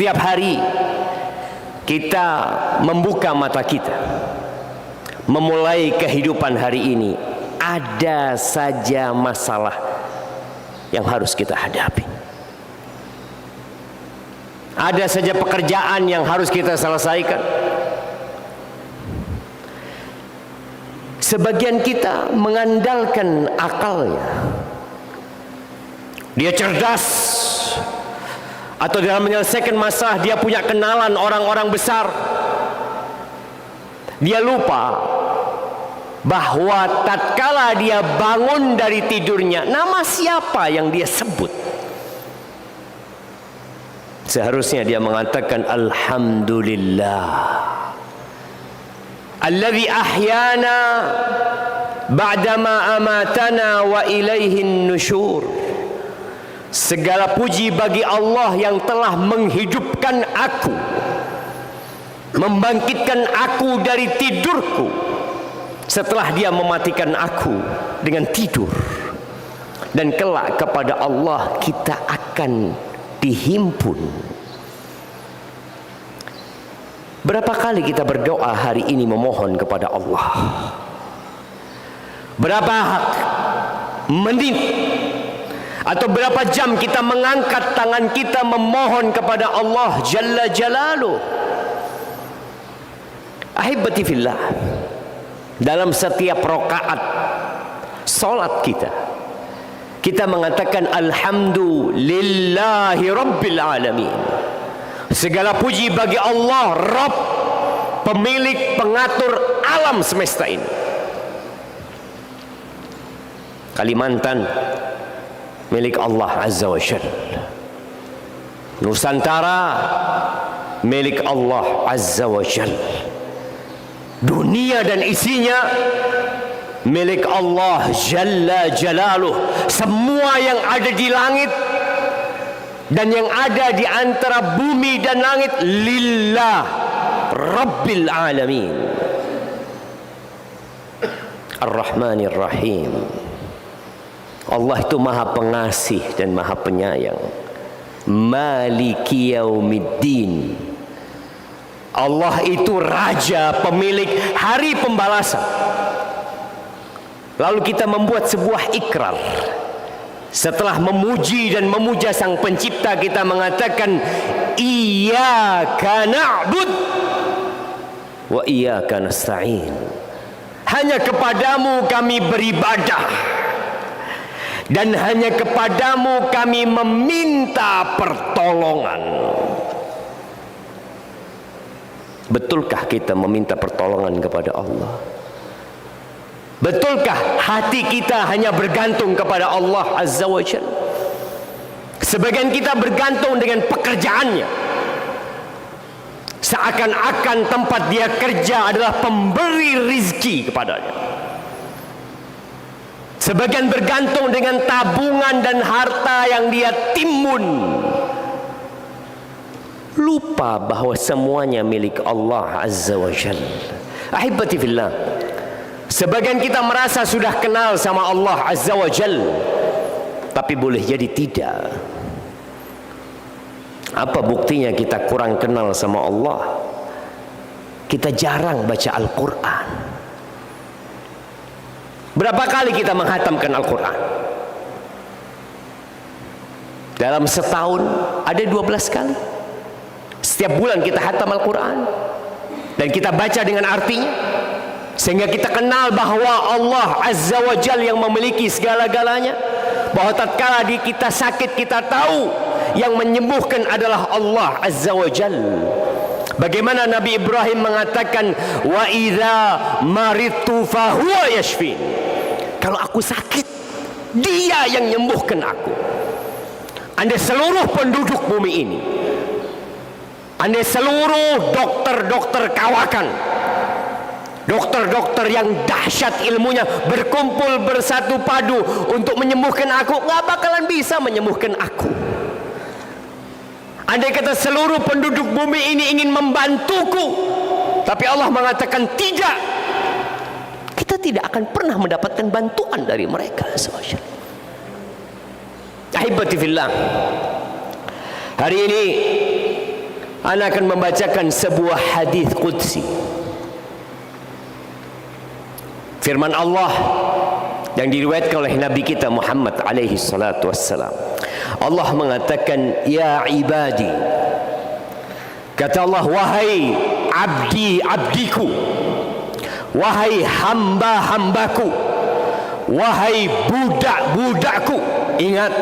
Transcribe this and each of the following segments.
Setiap hari kita membuka mata kita, memulai kehidupan hari ini, ada saja masalah yang harus kita hadapi. Ada saja pekerjaan yang harus kita selesaikan. Sebagian kita mengandalkan akalnya. Dia cerdas, atau dalam menyelesaikan masalah dia punya kenalan orang-orang besar. Dia lupa bahwa tatkala dia bangun dari tidurnya, nama siapa yang dia sebut? Seharusnya dia mengatakan alhamdulillah alladzi ahyana ba'dama amatana wa ilaihin nusyur. Segala puji bagi Allah yang telah menghidupkan aku, membangkitkan aku dari tidurku setelah dia mematikan aku dengan tidur. Dan kelak kepada Allah kita akan dihimpun. Berapa kali kita berdoa hari ini memohon kepada Allah? Berapa menit atau berapa jam kita mengangkat tangan kita memohon kepada Allah Jalla Jalaluh? Ahibati fillah, dalam setiap rakaat salat kita mengatakan alhamdulillahi rabbil alamin. Segala puji bagi Allah, Rabb, pemilik pengatur alam semesta ini. Kalimantan milik Allah Azza wa Jalla. Nusantara milik Allah Azza wa Jalla. Dunia dan isinya milik Allah Jalla Jalaluh. Semua yang ada di langit dan yang ada di antara bumi dan langit lillah Rabbil Alamin Ar-Rahmanir Rahim. Allah itu maha pengasih dan maha penyayang. Maliki Yaumiddin. Allah itu raja, pemilik hari pembalasan. Lalu kita membuat sebuah ikrar. Setelah memuji dan memuja sang pencipta, kita mengatakan iyyaka na'bud wa iyyaka nasta'in. Hanya kepadamu kami beribadah dan hanya kepadamu kami meminta pertolongan. Betulkah kita meminta pertolongan kepada Allah? Betulkah hati kita hanya bergantung kepada Allah Azza wa Jalla? Sebagian kita bergantung dengan pekerjaannya, seakan-akan tempat dia kerja adalah pemberi rizki kepadanya. Sebagian bergantung dengan tabungan dan harta yang dia timbun, lupa bahwa semuanya milik Allah Azza wa Jalla. Ahibati fillah, sebagian kita merasa sudah kenal sama Allah Azza wa Jalla, tapi boleh jadi tidak. Apa buktinya kita kurang kenal sama Allah? Kita jarang baca Al-Quran. Berapa kali kita menghatamkan Al-Quran? Dalam setahun ada 12 kali. Setiap bulan kita hatam Al-Quran dan kita baca dengan artinya, sehingga kita kenal bahwa Allah Azza wa Jalla yang memiliki segala-galanya. Bahwa tatkala kita sakit, kita tahu yang menyembuhkan adalah Allah Azza wa Jalla. Bagaimana Nabi Ibrahim mengatakan, wa idza maridtu fahuwa yashfin. Kalau aku sakit, dia yang menyembuhkan aku. Anda seluruh penduduk bumi ini, Anda seluruh dokter-dokter kawakan, dokter-dokter yang dahsyat ilmunya berkumpul bersatu padu untuk menyembuhkan aku, nggak bakalan bisa menyembuhkan aku. Andai kata seluruh penduduk bumi ini ingin membantuku, tapi Allah mengatakan tidak, kita tidak akan pernah mendapatkan bantuan dari mereka. Ahibati fillah, hari ini Ana akan membacakan sebuah hadis qudsi. Firman Allah yang diriwayatkan oleh Nabi kita Muhammad alaihi salatu wassalam. Allah mengatakan, ya ibadi, kata Allah, wahai abdi-abdiku, wahai hamba-hambaku, wahai budak-budakku. Ingat,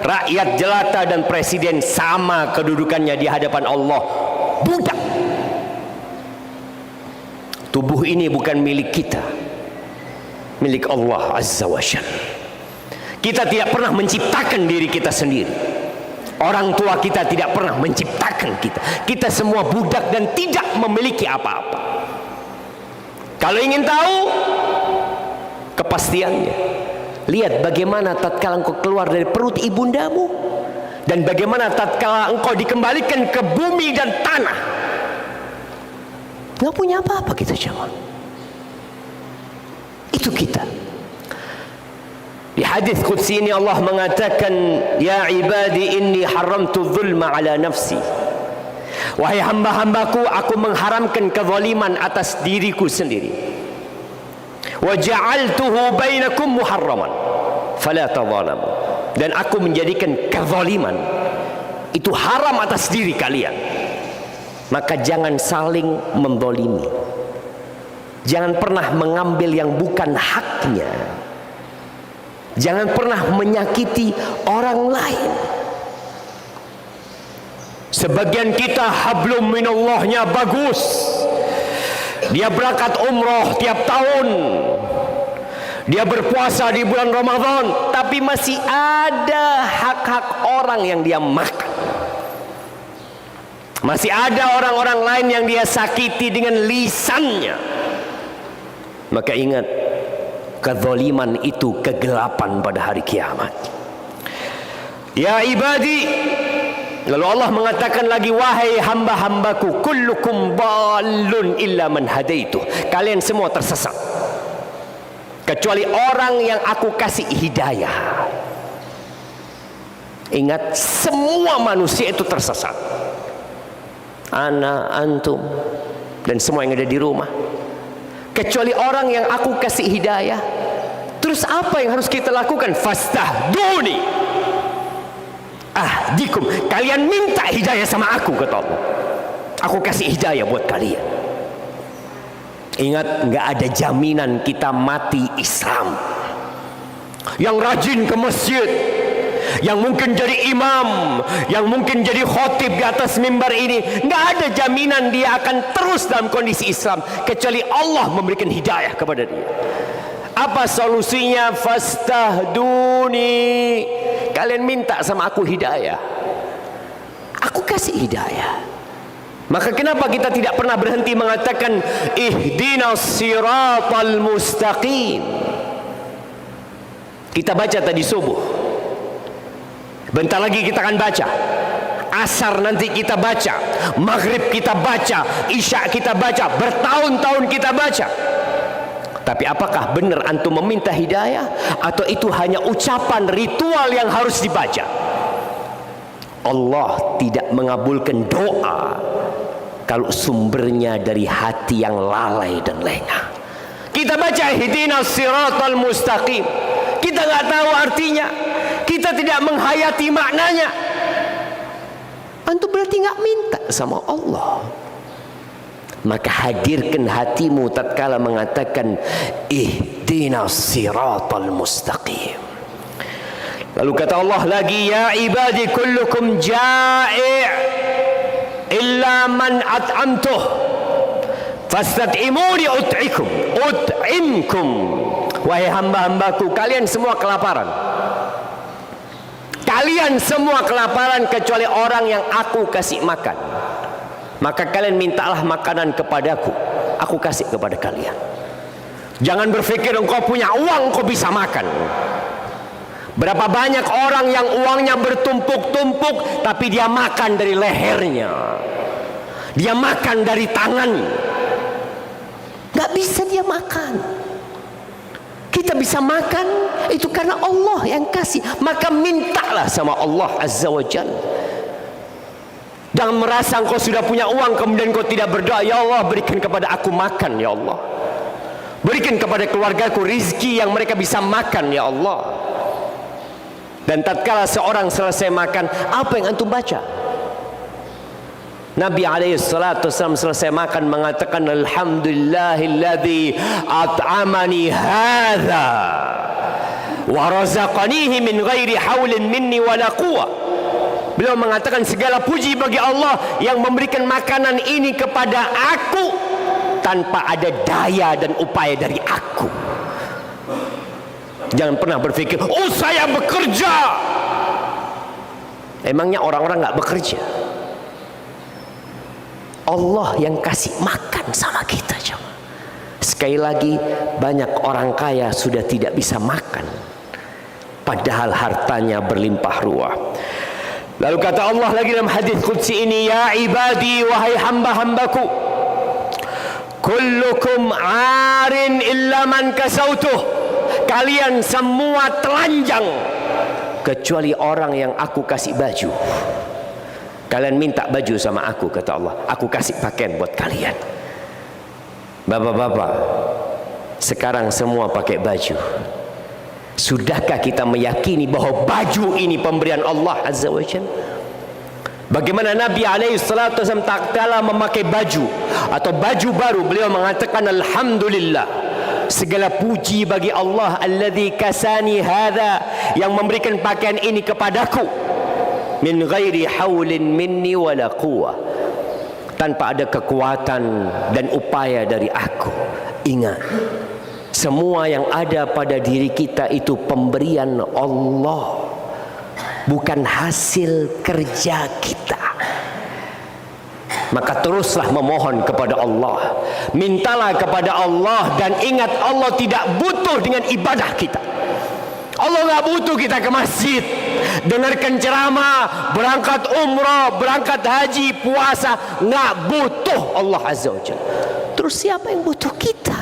rakyat jelata dan presiden sama kedudukannya di hadapan Allah, budak. Tubuh ini bukan milik kita, milik Allah Azza wa Jalla. Kita tidak pernah menciptakan diri kita sendiri. Orang tua kita tidak pernah menciptakan kita. Kita semua budak dan tidak memiliki apa-apa. Kalau ingin tahu kepastiannya, lihat bagaimana tatkala engkau keluar dari perut ibundamu dan bagaimana tatkala engkau dikembalikan ke bumi dan tanah. Nggak punya apa-apa kita jemaah. Itu kita. Di hadis qudsi ini Allah mengatakan, ya ibadi inni haramtu dzulma ala nafsi. Wahai hamba-hambaku, aku mengharamkan kezaliman atas diriku sendiri. Wa ja'altuhu bainakum muharraman fala tadzalamu. Dan aku menjadikan kezaliman itu haram atas diri kalian. Maka jangan saling menzalimi. Jangan pernah mengambil yang bukan haknya. Jangan pernah menyakiti orang lain. Sebagian kita hablum minallahnya bagus. Dia berangkat umroh tiap tahun. Dia berpuasa di bulan Ramadan, tapi masih ada hak-hak orang yang dia makan. Masih ada orang-orang lain yang dia sakiti dengan lisannya. Maka ingat, kezaliman itu kegelapan pada hari kiamat. Ya ibadi, lalu Allah mengatakan lagi, wahai hamba-hambaku, kullukum dhalun illa man hadaitu. Kalian semua tersesat kecuali orang yang aku kasih hidayah. Ingat, semua manusia itu tersesat. Ana, antum, dan semua yang ada di rumah, kecuali orang yang aku kasih hidayah. Terus apa yang harus kita lakukan? Fastahduni ahdikum. Kalian minta hidayah sama aku, kata Allah. Aku kasih hidayah buat kalian. Ingat, nggak ada jaminan kita mati Islam. Yang rajin ke masjid, yang mungkin jadi imam, yang mungkin jadi khotib di atas mimbar ini, nggak ada jaminan dia akan terus dalam kondisi Islam kecuali Allah memberikan hidayah kepada dia. Apa solusinya? Fastahduni. Kalian minta sama aku hidayah, aku kasih hidayah. Maka kenapa kita tidak pernah berhenti mengatakan ihdinas siratal mustaqim? Kita baca tadi subuh, bentar lagi kita akan baca, asar nanti kita baca, maghrib kita baca, isya kita baca, bertahun-tahun kita baca. Tapi apakah benar antum meminta hidayah, atau itu hanya ucapan ritual yang harus dibaca? Allah tidak mengabulkan doa kalau sumbernya dari hati yang lalai dan lengah. Kita baca ihdinas siratal mustaqim, kita nggak tahu artinya, kita tidak menghayati maknanya. Antum berarti nggak minta sama Allah. Maka hadirkan hatimu tatkala mengatakan ihdinas siratal mustaqim. Lalu kata Allah lagi, ya ibadi kullukum ja'i' illa man at'amtuh fastat'imuni ut'imkum. Wahai hamba-hambaku, kalian semua kelaparan. Kalian semua kelaparan kecuali orang yang aku kasih makan. Maka kalian mintalah makanan kepadaku, aku kasih kepada kalian. Jangan berpikir engkau punya uang, engkau bisa makan. Berapa banyak orang yang uangnya bertumpuk-tumpuk, tapi dia makan dari lehernya, dia makan dari tangan. Gak bisa dia makan. Kita bisa makan itu karena Allah yang kasih. Maka mintalah sama Allah Azza wa Jalla. Jangan merasa engkau sudah punya uang kemudian kau tidak berdoa, ya Allah berikan kepada aku makan ya Allah, berikan kepada keluargaku rizki yang mereka bisa makan ya Allah. Dan tatkala seorang selesai makan, apa yang antum baca? Nabi SAW selesai makan mengatakan, alhamdulillahilladzi at'amani hadza wa razaqanihi min ghairi haulin minni wala quwwah. Beliau mengatakan segala puji bagi Allah yang memberikan makanan ini kepada aku tanpa ada daya dan upaya dari aku. Jangan pernah berpikir, oh saya bekerja. Emangnya orang-orang nggak bekerja? Allah yang kasih makan sama kita. Sekali lagi, banyak orang kaya sudah tidak bisa makan, padahal hartanya berlimpah ruah. Lalu kata Allah lagi dalam hadis qudsi ini, ya ibadi, wahai hamba-hambaku, kullukum arin illa man kasautuh, kalian semua telanjang kecuali orang yang aku kasih baju. Kalian minta baju sama aku, kata Allah, aku kasih pakaian buat kalian. Bapak-bapak, sekarang semua pakai baju. Sudahkah kita meyakini bahwa baju ini pemberian Allah Azza wa Jalla? Bagaimana Nabi SAW tatkala memakai baju atau baju baru, beliau mengatakan alhamdulillah, segala puji bagi Allah alladzi kasani hadza, yang memberikan pakaian ini kepadaku, min ghairi haulin minni wala quwwah, tanpa ada kekuatan dan upaya dari aku. Ingat, semua yang ada pada diri kita itu pemberian Allah, bukan hasil kerja kita. Maka teruslah memohon kepada Allah, mintalah kepada Allah, dan ingat Allah tidak butuh dengan ibadah kita. Allah nggak butuh kita ke masjid, dengarkan ceramah, berangkat umrah, berangkat haji, puasa, nggak butuh Allah Azza wa Jalla. Terus siapa yang butuh kita?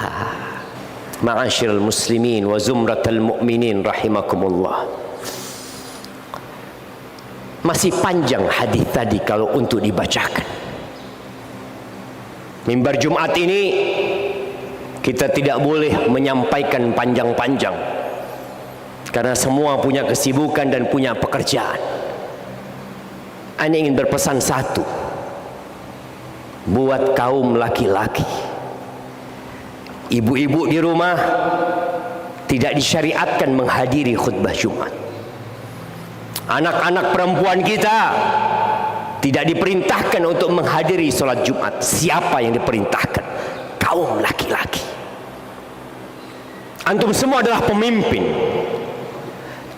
Ma'asyiral muslimin wa zumratal mu'minin rahimakumullah. Masih panjang hadis tadi kalau untuk dibacakan. Mimbar Jumat ini kita tidak boleh menyampaikan panjang-panjang, karena semua punya kesibukan dan punya pekerjaan. Ana ingin berpesan satu buat kaum laki-laki. Ibu-ibu di rumah tidak disyariatkan menghadiri khutbah Jumat. Anak-anak perempuan kita tidak diperintahkan untuk menghadiri sholat Jumat. Siapa yang diperintahkan? Kaum laki-laki. Antum semua adalah pemimpin,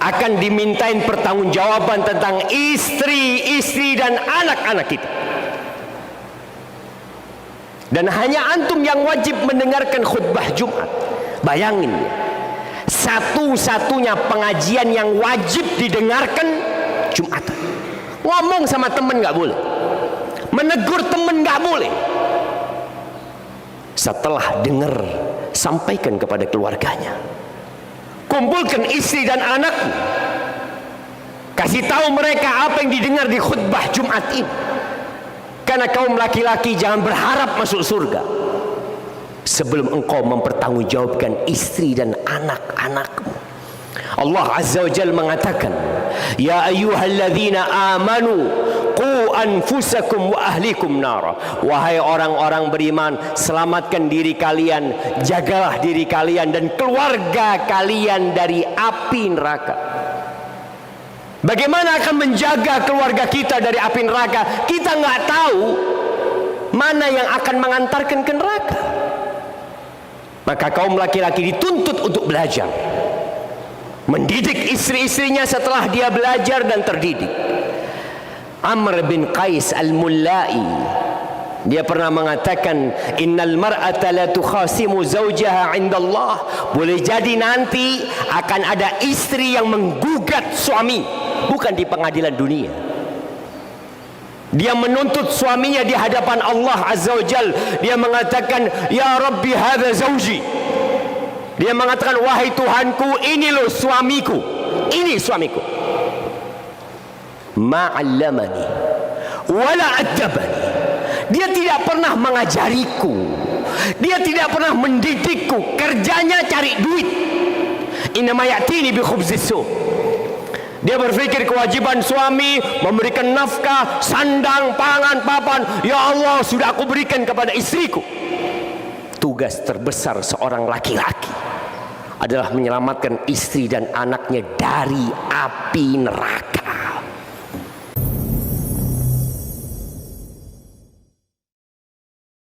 akan dimintain pertanggungjawaban tentang istri-istri dan anak-anak kita. Dan hanya antum yang wajib mendengarkan khutbah Jumat. Bayangin, satu-satunya pengajian yang wajib didengarkan Jumatan. Ngomong sama temen nggak boleh, menegur temen nggak boleh. Setelah dengar, sampaikan kepada keluarganya. Kumpulkan istri dan anakmu, kasih tahu mereka apa yang didengar di khutbah Jumat ini. Karena kaum laki-laki jangan berharap masuk surga sebelum engkau mempertanggungjawabkan istri dan anak-anakmu. Allah Azza wa Jalla mengatakan, ya ayyuhalladzina amanu qu anfusakum wa ahlikum nara. Wahai orang-orang beriman, selamatkan diri kalian, jagalah diri kalian dan keluarga kalian dari api neraka. Bagaimana akan menjaga keluarga kita dari api neraka? Kita nggak tahu mana yang akan mengantarkan ke neraka. Maka kaum laki-laki dituntut untuk belajar, mendidik istri-istrinya setelah dia belajar dan terdidik. Amr bin Qais al-Mullai, dia pernah mengatakan, innal mar'ata la tukhasimu zawjaha 'inda Allah. Boleh jadi nanti akan ada istri yang menggugat suami, bukan di pengadilan dunia. Dia menuntut suaminya di hadapan Allah Azza wa Jal. Dia mengatakan, ya Rabbi hadza zawji. Dia mengatakan, wahai Tuhanku, ini loh suamiku, ini suamiku. Ma'allamani wala adabani. Dia tidak pernah mengajariku, dia tidak pernah mendidikku. Kerjanya cari duit. Innama ya'tini bi khubzis su'. Dia berpikir kewajiban suami memberikan nafkah, sandang, pangan, papan. Ya Allah, sudah aku berikan kepada istriku. Tugas terbesar seorang laki-laki adalah menyelamatkan istri dan anaknya dari api neraka.